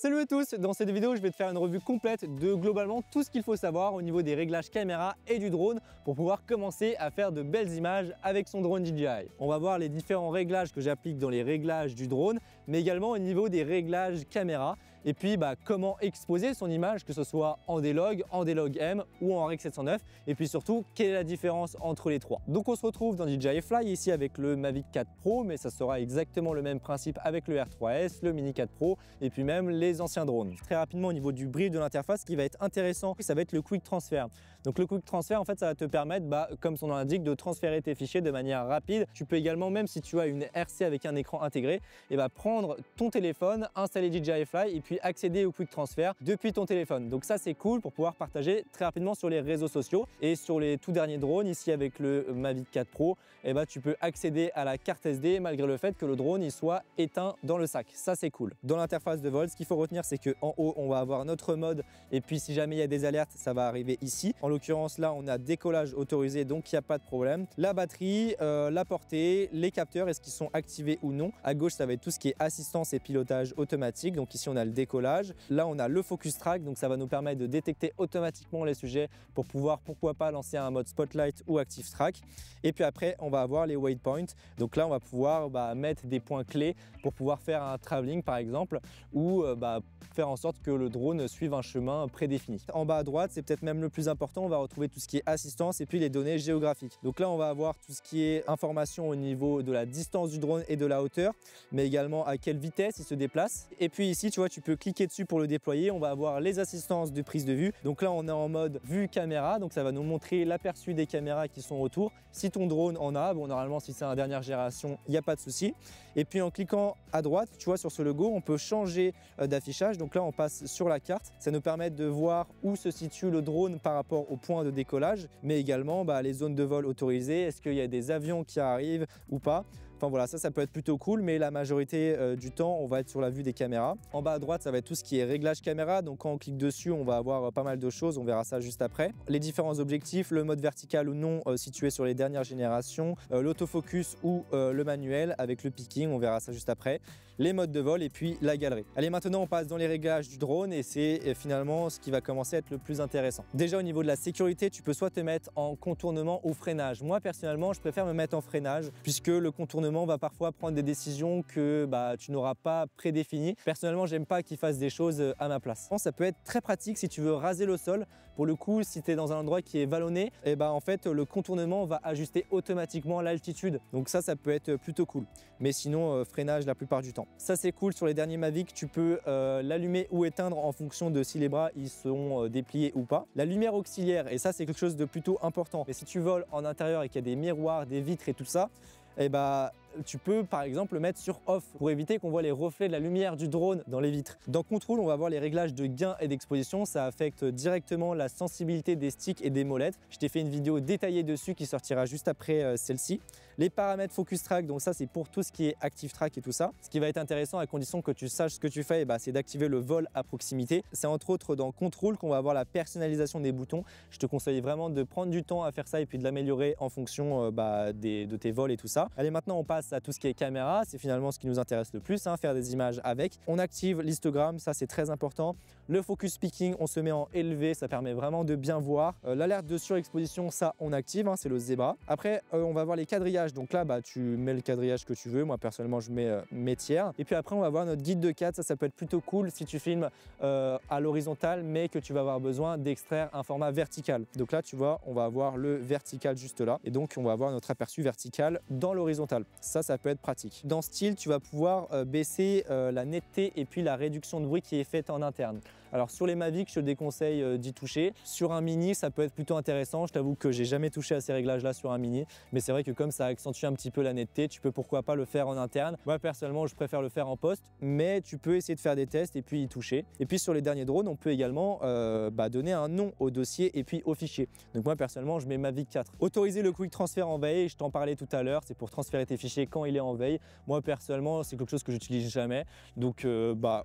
Salut à tous, dans cette vidéo je vais te faire une revue complète de globalement tout ce qu'il faut savoir au niveau des réglages caméra et du drone pour pouvoir commencer à faire de belles images avec son drone DJI. On va voir les différents réglages que j'applique dans les réglages du drone, mais également au niveau des réglages caméra et puis comment exposer son image, que ce soit en D-Log, en D-Log M ou en Rec 709, et puis surtout quelle est la différence entre les trois. Donc on se retrouve dans DJI Fly ici avec le Mavic 4 Pro, mais ça sera exactement le même principe avec le R3S, le Mini 4 Pro et puis même les anciens drones. Très rapidement au niveau du brief de l'interface, ce qui va être intéressant, ça va être le Quick Transfer. Donc le Quick Transfer, en fait, ça va te permettre, comme son nom l'indique, de transférer tes fichiers de manière rapide. Tu peux également, même si tu as une RC avec un écran intégré, prendre ton téléphone, installer DJI Fly et puis accéder au Quick Transfer depuis ton téléphone. Donc ça, c'est cool pour pouvoir partager très rapidement sur les réseaux sociaux. Et sur les tout derniers drones, ici avec le Mavic 4 Pro, tu peux accéder à la carte SD malgré le fait que le drone il soit éteint dans le sac. Ça, c'est cool. Dans l'interface de vol, ce qu'il faut retenir, c'est qu'en haut, on va avoir notre mode et puis si jamais il y a des alertes, ça va arriver ici. En l'occurrence, là, on a décollage autorisé, donc il n'y a pas de problème. La batterie, la portée, les capteurs, est-ce qu'ils sont activés ou non. À gauche, ça va être tout ce qui est assistance et pilotage automatique. Donc ici, on a le décollage. Là, on a le focus track, donc ça va nous permettre de détecter automatiquement les sujets pour pouvoir, pourquoi pas, lancer un mode spotlight ou active track. Et puis après, on va avoir les waypoints. Donc là, on va pouvoir mettre des points clés pour pouvoir faire un travelling, par exemple, ou faire en sorte que le drone suive un chemin prédéfini. En bas à droite, c'est peut-être même le plus important, on va retrouver tout ce qui est assistance et puis les données géographiques. Donc là, on va avoir tout ce qui est information au niveau de la distance du drone et de la hauteur, mais également à quelle vitesse il se déplace. Et puis ici, tu vois, tu peux cliquer dessus pour le déployer. On va avoir les assistances de prise de vue. Donc là, on est en mode vue caméra, donc ça va nous montrer l'aperçu des caméras qui sont autour. Si ton drone en a, normalement, si c'est un dernière génération, il n'y a pas de souci. Et puis en cliquant à droite, tu vois, sur ce logo, on peut changer d'affichage. Donc là, on passe sur la carte. Ça nous permet de voir où se situe le drone par rapport au point de décollage, mais également les zones de vol autorisées. Est-ce qu'il y a des avions qui arrivent ou pas? Enfin voilà, ça peut être plutôt cool, mais la majorité du temps, on va être sur la vue des caméras. En bas à droite, ça va être tout ce qui est réglage caméra. Donc quand on clique dessus, on va avoir pas mal de choses. On verra ça juste après. Les différents objectifs, le mode vertical ou non situé sur les dernières générations, l'autofocus ou le manuel avec le picking, on verra ça juste après. Les modes de vol et puis la galerie. Allez, maintenant, on passe dans les réglages du drone et c'est finalement ce qui va commencer à être le plus intéressant. Déjà, au niveau de la sécurité, tu peux soit te mettre en contournement ou freinage. Moi, personnellement, je préfère me mettre en freinage puisque le contournement va parfois prendre des décisions que tu n'auras pas prédéfinies. Personnellement, j'aime pas qu'il fasse des choses à ma place. Ça peut être très pratique si tu veux raser le sol. Pour le coup, si tu es dans un endroit qui est vallonné, en fait, le contournement va ajuster automatiquement l'altitude. Donc ça peut être plutôt cool. Mais sinon, freinage la plupart du temps. Ça, c'est cool. Sur les derniers Mavic, tu peux l'allumer ou éteindre en fonction de si les bras ils sont dépliés ou pas. La lumière auxiliaire, et ça, c'est quelque chose de plutôt important. Mais si tu voles en intérieur et qu'il y a des miroirs, des vitres et tout ça, tu peux par exemple le mettre sur off pour éviter qu'on voit les reflets de la lumière du drone dans les vitres. Dans contrôle, on va voir les réglages de gain et d'exposition. Ça affecte directement la sensibilité des sticks et des molettes. Je t'ai fait une vidéo détaillée dessus qui sortira juste après celle-ci. Les paramètres focus track, donc ça c'est pour tout ce qui est active track et tout ça. Ce qui va être intéressant à condition que tu saches ce que tu fais, c'est d'activer le vol à proximité. C'est entre autres dans contrôle qu'on va avoir la personnalisation des boutons. Je te conseille vraiment de prendre du temps à faire ça et puis de l'améliorer en fonction de tes vols et tout ça. Allez, maintenant on passe à tout ce qui est caméra, c'est finalement ce qui nous intéresse le plus, faire des images avec. On active l'histogramme, ça c'est très important. Le focus picking, on se met en élevé, ça permet vraiment de bien voir. L'alerte de surexposition, ça on active, c'est le zébra. Après, on va voir les quadrillages, donc là tu mets le quadrillage que tu veux. Moi personnellement je mets mes tiers. Et puis après on va voir notre guide de 4, ça peut être plutôt cool si tu filmes à l'horizontale mais que tu vas avoir besoin d'extraire un format vertical. Donc là tu vois, on va avoir le vertical juste là et donc on va avoir notre aperçu vertical dans l'horizontale. Ça peut être pratique. Dans style, tu vas pouvoir baisser la netteté et puis la réduction de bruit qui est faite en interne. Alors sur les Mavic, je te déconseille d'y toucher. Sur un Mini, ça peut être plutôt intéressant. Je t'avoue que j'ai jamais touché à ces réglages-là sur un Mini, mais c'est vrai que comme ça accentue un petit peu la netteté, tu peux pourquoi pas le faire en interne. Moi personnellement, je préfère le faire en post, mais tu peux essayer de faire des tests et puis y toucher. Et puis sur les derniers drones, on peut également donner un nom au dossier et puis au fichier. Donc moi personnellement, je mets Mavic 4. Autoriser le quick transfer en veille, je t'en parlais tout à l'heure, c'est pour transférer tes fichiers quand il est en veille. Moi personnellement, c'est quelque chose que j'utilise jamais, donc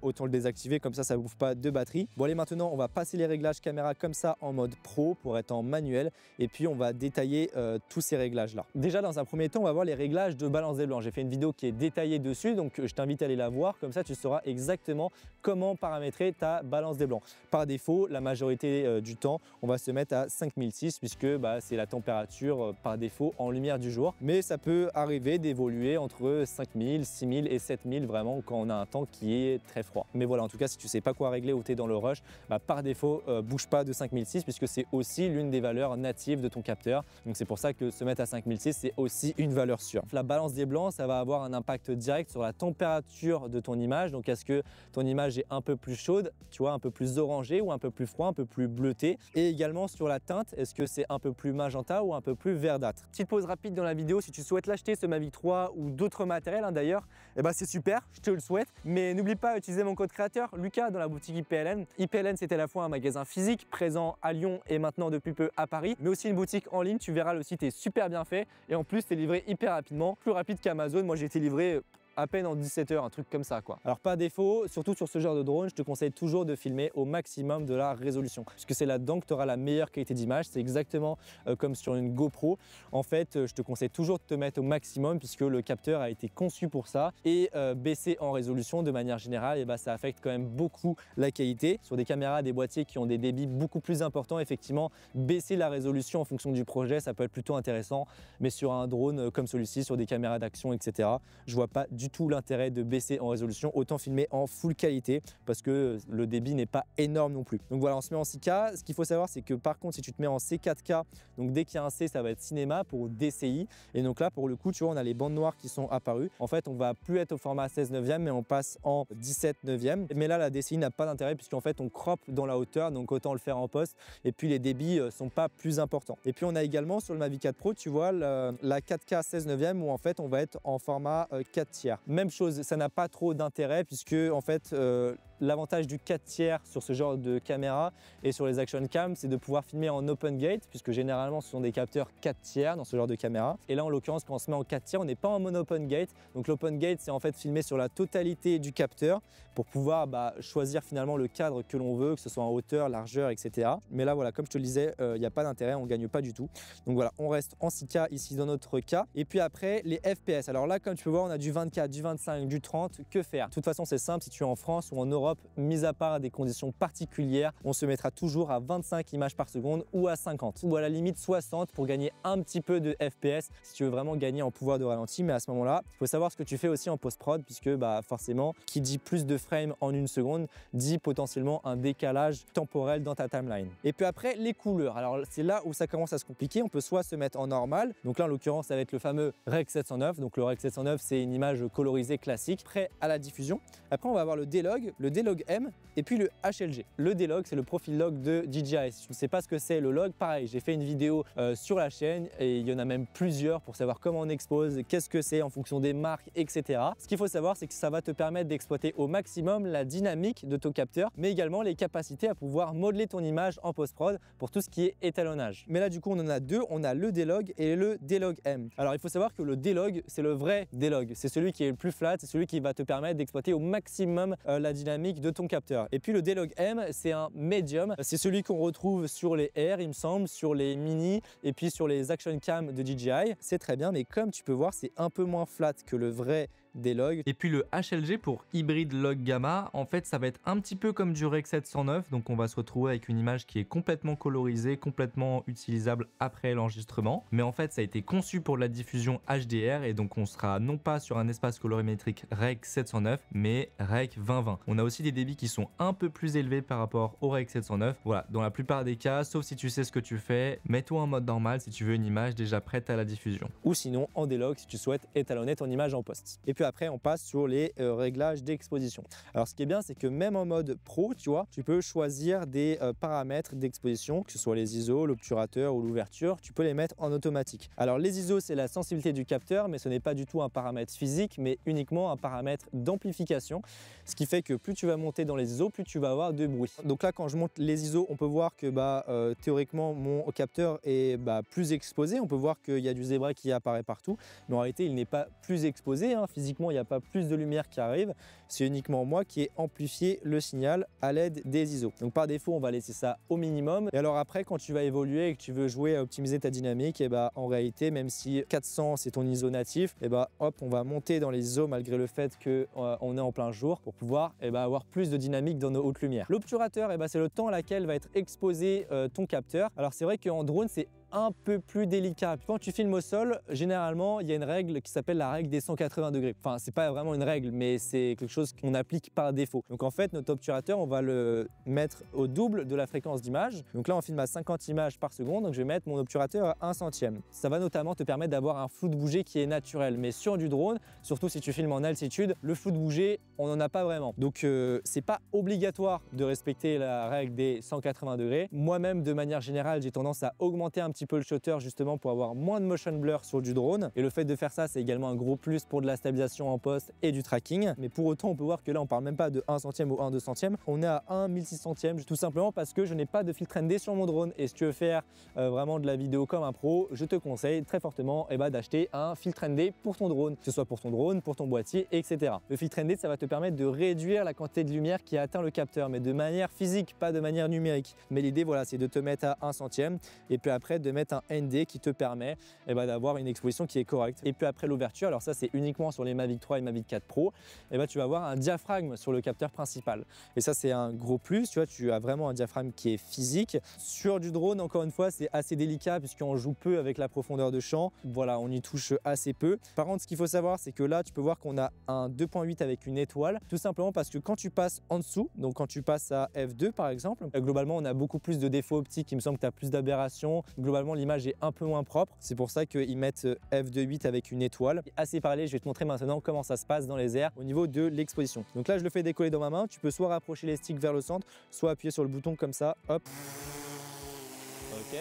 autant le désactiver, comme ça bouffe pas de batterie. batterie. Bon allez, maintenant on va passer les réglages caméra comme ça en mode pro pour être en manuel et puis on va détailler tous ces réglages là. Déjà dans un premier temps on va voir les réglages de balance des blancs. J'ai fait une vidéo qui est détaillée dessus, donc je t'invite à aller la voir, comme ça tu sauras exactement comment paramétrer ta balance des blancs. Par défaut, la majorité du temps on va se mettre à 5006 puisque c'est la température par défaut en lumière du jour, mais ça peut arriver d'évoluer entre 5000, 6000 et 7000 vraiment quand on a un temps qui est très froid. Mais voilà, en tout cas si tu sais pas quoi régler ou tu es dans le rush, par défaut bouge pas de 5006 puisque c'est aussi l'une des valeurs natives de ton capteur. Donc c'est pour ça que se mettre à 5006 c'est aussi une valeur sûre. La balance des blancs, ça va avoir un impact direct sur la température de ton image. Donc est-ce que ton image est un peu plus chaude, tu vois, un peu plus orangée ou un peu plus froid, un peu plus bleuté, et également sur la teinte, est-ce que c'est un peu plus magenta ou un peu plus verdâtre. Petite pause rapide dans la vidéo, si tu souhaites l'acheter ce Mavic 3 ou d'autres matériels d'ailleurs, c'est super, je te le souhaite, mais n'oublie pas d'utiliser mon code créateur Lucas dans la boutique IPLN. IPLN c'est à la fois un magasin physique présent à Lyon et maintenant depuis peu à Paris, mais aussi une boutique en ligne. Tu verras, le site est super bien fait et en plus c'est livré hyper rapidement, plus rapide qu'Amazon. Moi j'ai été livré à peine en 17 heures, un truc comme ça quoi. Alors par défaut, surtout sur ce genre de drone, je te conseille toujours de filmer au maximum de la résolution puisque c'est là-dedans que tu auras la meilleure qualité d'image. C'est exactement comme sur une GoPro. En fait, je te conseille toujours de te mettre au maximum puisque le capteur a été conçu pour ça, et baisser en résolution de manière générale, ça affecte quand même beaucoup la qualité. Sur des caméras, des boîtiers qui ont des débits beaucoup plus importants, effectivement, baisser la résolution en fonction du projet, ça peut être plutôt intéressant, mais sur un drone comme celui-ci, sur des caméras d'action, etc., je vois pas du tout l'intérêt de baisser en résolution. Autant filmer en full qualité parce que le débit n'est pas énorme non plus. Donc voilà, on se met en 6K. Ce qu'il faut savoir, c'est que par contre, si tu te mets en C4K, donc dès qu'il y a un C, ça va être cinéma pour DCI. Et donc là, pour le coup, tu vois, on a les bandes noires qui sont apparues. En fait, on va plus être au format 16/9, mais on passe en 17/9. Mais là, la DCI n'a pas d'intérêt puisqu'en fait, on crop dans la hauteur, donc autant le faire en post. Et puis les débits sont pas plus importants. Et puis on a également sur le Mavic 4 Pro, tu vois, la 4K 16/9 où en fait, on va être en format 4/3. Même chose, ça n'a pas trop d'intérêt puisque en fait l'avantage du 4/3 sur ce genre de caméra et sur les action cam, c'est de pouvoir filmer en open gate puisque généralement ce sont des capteurs 4/3 dans ce genre de caméra. Et là en l'occurrence, quand on se met en 4/3, on n'est pas en mono open gate. Donc l'open gate, c'est en fait filmer sur la totalité du capteur pour pouvoir choisir finalement le cadre que l'on veut, que ce soit en hauteur, largeur, etc. Mais là voilà, comme je te le disais, il n'y a pas d'intérêt, on ne gagne pas du tout. Donc voilà, on reste en 6K ici dans notre cas. Et puis après les FPS, alors là comme tu peux voir, on a du 24, du 25, du 30, que faire? De toute façon c'est simple, si tu es en France ou en Europe, mis à part des conditions particulières, on se mettra toujours à 25 images par seconde ou à 50 ou à la limite 60 pour gagner un petit peu de FPS si tu veux vraiment gagner en pouvoir de ralenti. Mais à ce moment là, il faut savoir ce que tu fais aussi en post-prod puisque forcément qui dit plus de frames en une seconde dit potentiellement un décalage temporel dans ta timeline. Et puis après les couleurs, alors c'est là où ça commence à se compliquer. On peut soit se mettre en normal, donc là en l'occurrence ça va être le fameux Rec 709. Donc le Rec 709 c'est une image colorisée classique prêt à la diffusion. Après on va avoir le D-Log M et puis le HLG. Le D-Log c'est le profil log de DJI. Si tu ne sais pas ce que c'est le log, pareil, j'ai fait une vidéo sur la chaîne et il y en a même plusieurs pour savoir comment on expose, qu'est-ce que c'est en fonction des marques, etc. Ce qu'il faut savoir, c'est que ça va te permettre d'exploiter au maximum la dynamique de ton capteur, mais également les capacités à pouvoir modeler ton image en post-prod pour tout ce qui est étalonnage. Mais là du coup on en a deux, on a le D-Log et le D-Log M. Alors il faut savoir que le D-Log c'est le vrai D-Log, c'est celui qui est le plus flat, c'est celui qui va te permettre d'exploiter au maximum la dynamique de ton capteur. Et puis le D-Log M c'est un medium, c'est celui qu'on retrouve sur les R il me semble, sur les mini et puis sur les action cam de DJI. C'est très bien, mais comme tu peux voir c'est un peu moins flat que le vrai D-Log. Et puis le HLG pour Hybrid Log Gamma, en fait ça va être un petit peu comme du Rec 709, donc on va se retrouver avec une image qui est complètement colorisée, complètement utilisable après l'enregistrement, mais en fait ça a été conçu pour la diffusion HDR et donc on sera non pas sur un espace colorimétrique Rec 709 mais Rec 2020. On a aussi des débits qui sont un peu plus élevés par rapport au Rec 709. Voilà, dans la plupart des cas, sauf si tu sais ce que tu fais, mets-toi en mode normal si tu veux une image déjà prête à la diffusion. Ou sinon en D-Log si tu souhaites étalonner ton image en post. Et puis après on passe sur les réglages d'exposition. Alors ce qui est bien c'est que même en mode pro, tu vois, tu peux choisir des paramètres d'exposition, que ce soit les ISO, l'obturateur ou l'ouverture, tu peux les mettre en automatique. Alors les ISO c'est la sensibilité du capteur, mais ce n'est pas du tout un paramètre physique mais uniquement un paramètre d'amplification, ce qui fait que plus tu vas monter dans les ISO, plus tu vas avoir de bruit. Donc là quand je monte les ISO, on peut voir que théoriquement mon capteur est plus exposé, on peut voir qu'il y a du zébra qui apparaît partout, mais en réalité il n'est pas plus exposé physiquement logiquement il n'y a pas plus de lumière qui arrive, c'est uniquement moi qui ai amplifié le signal à l'aide des ISO. Donc par défaut on va laisser ça au minimum, et alors après quand tu vas évoluer et que tu veux jouer à optimiser ta dynamique, et bah en réalité même si 400 c'est ton ISO natif, et bah hop on va monter dans les ISO malgré le fait qu'on est en plein jour pour pouvoir avoir plus de dynamique dans nos hautes lumières. L'obturateur, c'est le temps à laquelle va être exposé ton capteur. Alors c'est vrai qu'en drone c'est un peu plus délicat. Quand tu filmes au sol, généralement, il y a une règle qui s'appelle la règle des 180 degrés. Enfin, c'est pas vraiment une règle, mais c'est quelque chose qu'on applique par défaut. Donc en fait, notre obturateur, on va le mettre au double de la fréquence d'image. Donc là, on filme à 50 images par seconde, donc je vais mettre mon obturateur à 1/100. Ça va notamment te permettre d'avoir un flou de bouger qui est naturel. Mais sur du drone, surtout si tu filmes en altitude, le flou de bouger, on n'en a pas vraiment. Donc c'est pas obligatoire de respecter la règle des 180 degrés. Moi-même, de manière générale, j'ai tendance à augmenter un petit peu le shutter justement pour avoir moins de motion blur sur du drone, et le fait de faire ça c'est également un gros plus pour de la stabilisation en poste et du tracking. Mais pour autant on peut voir que là on parle même pas de 1 centième ou 1/200, on est à 1/1600, tout simplement parce que je n'ai pas de filtre ND sur mon drone. Et si tu veux faire vraiment de la vidéo comme un pro, je te conseille très fortement d'acheter un filtre ND pour ton drone, que ce soit pour ton drone, pour ton boîtier, etc. Le filtre ND ça va te permettre de réduire la quantité de lumière qui atteint le capteur, mais de manière physique, pas de manière numérique. Mais l'idée voilà, c'est de te mettre à 1/100 et puis après de mettre un ND qui te permet d'avoir une exposition qui est correcte. Et puis après l'ouverture, alors ça c'est uniquement sur les Mavic 3 et Mavic 4 Pro, tu vas avoir un diaphragme sur le capteur principal. Et ça c'est un gros plus, tu vois, tu as vraiment un diaphragme qui est physique. Sur du drone, encore une fois, c'est assez délicat puisqu'on joue peu avec la profondeur de champ. Voilà, on y touche assez peu. Par contre, ce qu'il faut savoir, c'est que là, tu peux voir qu'on a un 2.8 avec une étoile, tout simplement parce que quand tu passes en dessous, donc quand tu passes à f2 par exemple, globalement on a beaucoup plus de défauts optiques, il me semble que tu as plus d'aberrations, globalement l'image est un peu moins propre. C'est pour ça qu'ils mettent f2.8 avec une étoile. Assez parlé, je vais te montrer maintenant comment ça se passe dans les airs au niveau de l'exposition. Donc là, je le fais décoller dans ma main. Tu peux soit rapprocher les sticks vers le centre, soit appuyer sur le bouton comme ça, hop.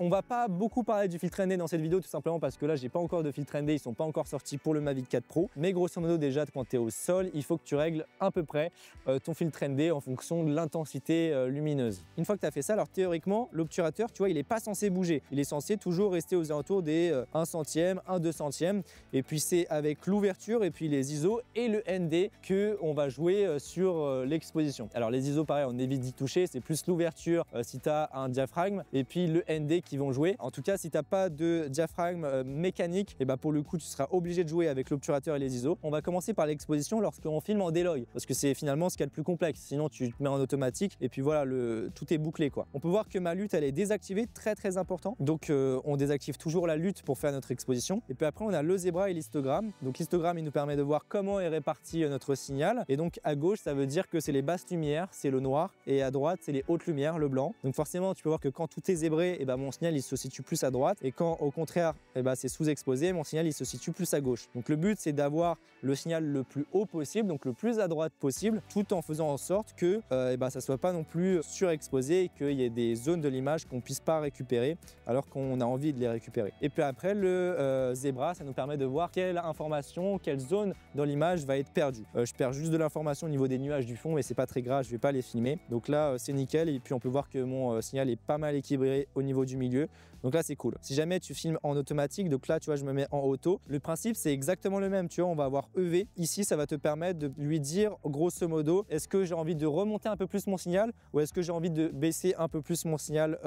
On va pas beaucoup parler du filtre ND dans cette vidéo, tout simplement parce que là j'ai pas encore de filtre ND, ils sont pas encore sortis pour le Mavic 4 Pro, mais grosso modo déjà quand tu es au sol, il faut que tu règles à peu près ton filtre ND en fonction de l'intensité lumineuse. Une fois que tu as fait ça, alors théoriquement l'obturateur, tu vois, il est pas censé bouger, il est censé toujours rester aux alentours des 1 centième, 1/200, et puis c'est avec l'ouverture et puis les ISO et le ND que on va jouer sur l'exposition. Alors les ISO pareil, on évite d'y toucher, c'est plus l'ouverture si tu as un diaphragme, et puis le ND qui vont jouer. En tout cas, si tu n'as pas de diaphragme mécanique, et pour le coup, tu seras obligé de jouer avec l'obturateur et les ISO. On va commencer par l'exposition lorsqu'on filme en D-Log, parce que c'est finalement ce qui est le plus complexe. Sinon, tu te mets en automatique et puis voilà, tout est bouclé quoi. On peut voir que ma lutte, elle est désactivée, très important. Donc, on désactive toujours la lutte pour faire notre exposition. Et puis après, on a le zébra et l'histogramme. Donc, l'histogramme, il nous permet de voir comment est réparti notre signal. Et donc, à gauche, ça veut dire que c'est les basses lumières, c'est le noir, et à droite, c'est les hautes lumières, le blanc. Donc, forcément, tu peux voir que quand tout est zébré, mon signal il se situe plus à droite, et quand au contraire c'est sous-exposé, mon signal il se situe plus à gauche. Donc le but c'est d'avoir le signal le plus haut possible, donc le plus à droite possible, tout en faisant en sorte que ça soit pas non plus surexposé et qu'il y ait des zones de l'image qu'on puisse pas récupérer alors qu'on a envie de les récupérer. Et puis après le zébra, ça nous permet de voir quelle information, quelle zone dans l'image va être perdue. Je perds juste de l'information au niveau des nuages du fond, mais c'est pas très grave, je vais pas les filmer. Donc là c'est nickel, et puis on peut voir que mon signal est pas mal équilibré au niveau du milieu. Donc là c'est cool. Si jamais tu filmes en automatique, donc là tu vois je me mets en auto, le principe c'est exactement le même, tu vois, on va avoir EV. Ici ça va te permettre de lui dire grosso modo, est-ce que j'ai envie de remonter un peu plus mon signal ou est-ce que j'ai envie de baisser un peu plus mon signal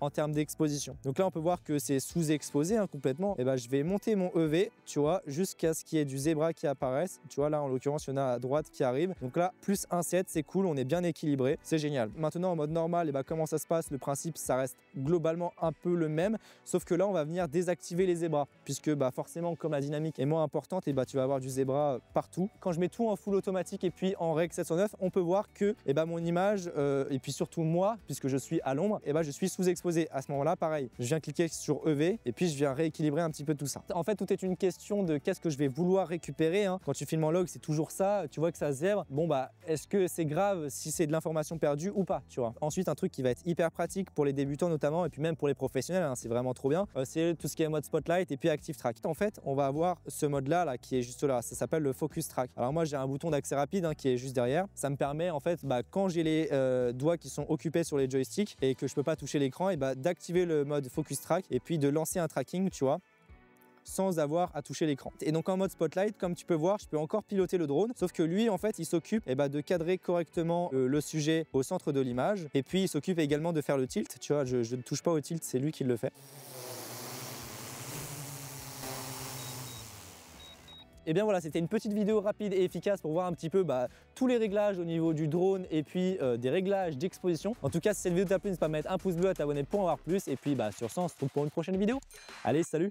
en termes d'exposition. Donc là on peut voir que c'est sous-exposé complètement. Et je vais monter mon EV, tu vois, jusqu'à ce qu'il y ait du zébra qui apparaisse. Tu vois là en l'occurrence il y en a à droite qui arrive. Donc là plus 1,7, c'est cool, on est bien équilibré, c'est génial. Maintenant en mode normal, comment ça se passe? Le principe ça reste globalement un peu le même, sauf que là on va venir désactiver les zébras puisque forcément comme la dynamique est moins importante, tu vas avoir du zébra partout. Quand je mets tout en full automatique et puis en Rec 709, on peut voir que mon image et puis surtout moi, puisque je suis à l'ombre, je suis sous-exposé. À ce moment-là pareil, je viens cliquer sur EV et puis je viens rééquilibrer un petit peu tout ça. En fait tout est une question de qu'est-ce que je vais vouloir récupérer. Quand tu filmes en log c'est toujours ça, tu vois que ça zèbre, est-ce que c'est grave si c'est de l'information perdue ou pas, tu vois. Ensuite un truc qui va être hyper pratique pour les débutants notamment, et puis même pour les professionnels, c'est vraiment trop bien, c'est tout ce qui est mode spotlight et puis active track. En fait on va avoir ce mode là qui est juste là, ça s'appelle le focus track. Alors moi j'ai un bouton d'accès rapide qui est juste derrière, ça me permet en fait quand j'ai les doigts qui sont occupés sur les joysticks et que je peux pas toucher l'écran, d'activer le mode focus track et puis de lancer un tracking, tu vois. sans avoir à toucher l'écran. Et donc en mode spotlight, comme tu peux voir, je peux encore piloter le drone, sauf que lui en fait il s'occupe de cadrer correctement le sujet au centre de l'image, et puis il s'occupe également de faire le tilt. Tu vois, je ne touche pas au tilt, c'est lui qui le fait. Et bien voilà, c'était une petite vidéo rapide et efficace pour voir un petit peu tous les réglages au niveau du drone et puis des réglages d'exposition. En tout cas, si cette vidéo t'a plu, n'hésite pas à mettre un pouce bleu, à t'abonner pour en voir plus. Et puis sur ce, on se retrouve pour une prochaine vidéo. Allez, salut!